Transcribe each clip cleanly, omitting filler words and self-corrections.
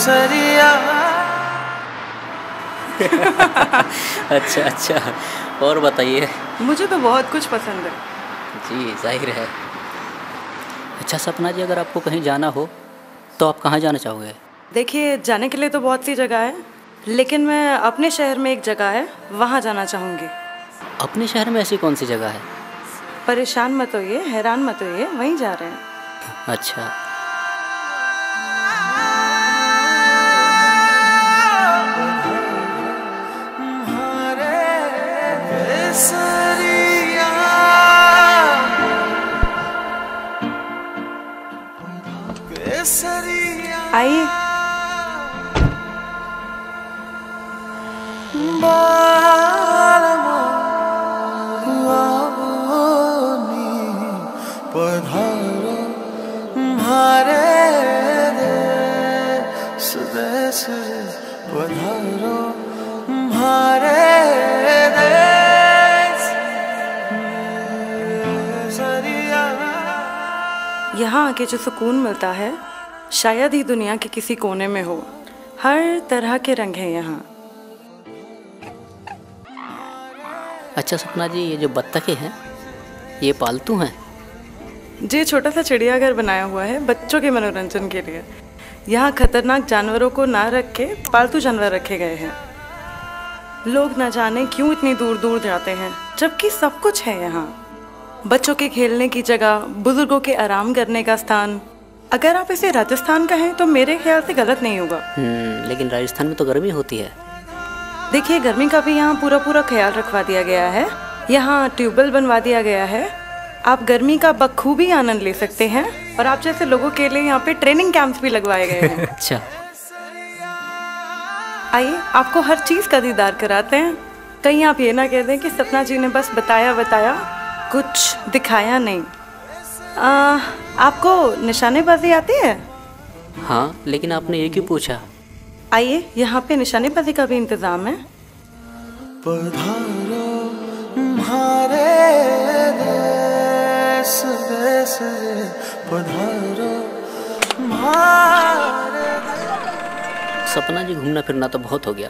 केसरिया। अच्छा अच्छा, और बताइए। मुझे तो बहुत कुछ पसंद है। जी जाहिर है। अच्छा सपना जी, अगर आपको कहीं जाना हो तो आप कहाँ जाना चाहोगे? देखिए, जाने के लिए तो बहुत सी जगह है, लेकिन मैं अपने शहर में एक जगह है वहाँ जाना चाहूँगी। अपने शहर में ऐसी कौन सी जगह है? परेशान मत होइए, हैरान मत होइए, वहीं जा रहे हैं। अच्छा। आइए। यहाँ आके जो सुकून मिलता है शायद ही दुनिया के किसी कोने में हो। हर तरह के रंग हैं यहाँ। अच्छा सपना जी, ये जो बत्तखें हैं ये पालतू हैं? जी, छोटा सा चिड़ियाघर बनाया हुआ है बच्चों के मनोरंजन के लिए। यहाँ खतरनाक जानवरों को ना रख के पालतू जानवर रखे गए हैं। लोग न जाने क्यों इतनी दूर दूर जाते हैं, जबकि सब कुछ है यहाँ। बच्चों के खेलने की जगह, बुजुर्गों के आराम करने का स्थान। अगर आप इसे राजस्थान कहें तो मेरे ख्याल से गलत नहीं होगा। लेकिन राजस्थान में तो गर्मी होती है। देखिए, गर्मी का भी यहाँ पूरा पूरा ख्याल रखवा दिया गया है। यहाँ ट्यूबवेल बनवा दिया गया है। आप गर्मी का बखूबी आनंद ले सकते हैं और आप जैसे लोगों के लिए यहाँ पे ट्रेनिंग कैंप्स भी लगवाए गए हैं। अच्छा, आइए आपको हर चीज का दीदार कराते हैं। कहीं आप ये ना कह दें कि सपना जी ने बस बताया बताया, कुछ दिखाया नहीं। आपको निशानेबाजी आती है? हाँ, लेकिन आपने ये क्यों पूछा? आइए, यहाँ पे निशानेबाजी का भी इंतजाम है। सपना जी, घूमना फिरना तो बहुत हो गया,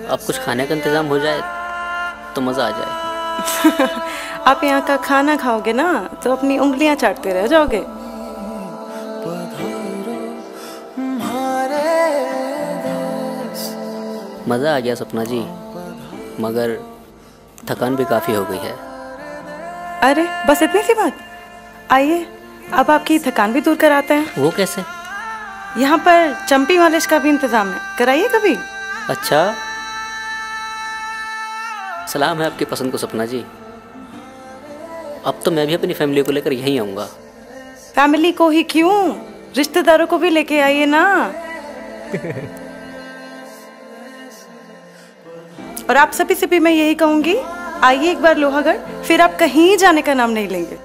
अब कुछ खाने का इंतजाम हो जाए तो मज़ा आ जाए। आप यहाँ का खाना खाओगे ना तो अपनी उंगलियां चाटते रह जाओगे। मज़ा आ गया सपना जी, मगर थकान भी काफ़ी हो गई है। अरे बस इतनी सी बात। आइए अब आपकी थकान भी दूर कराते हैं। वो कैसे? यहाँ पर चंपी मालिश का भी इंतजाम है, कराइए कभी। अच्छा, सलाम है आपकी पसंद को सपना जी। अब तो मैं भी अपनी फैमिली को लेकर यहीं आऊँगा। फैमिली को ही क्यों, रिश्तेदारों को भी लेके आइए ना। और आप सभी से भी मैं यही कहूँगी, आइए एक बार लोहागढ़, फिर आप कहीं जाने का नाम नहीं लेंगे।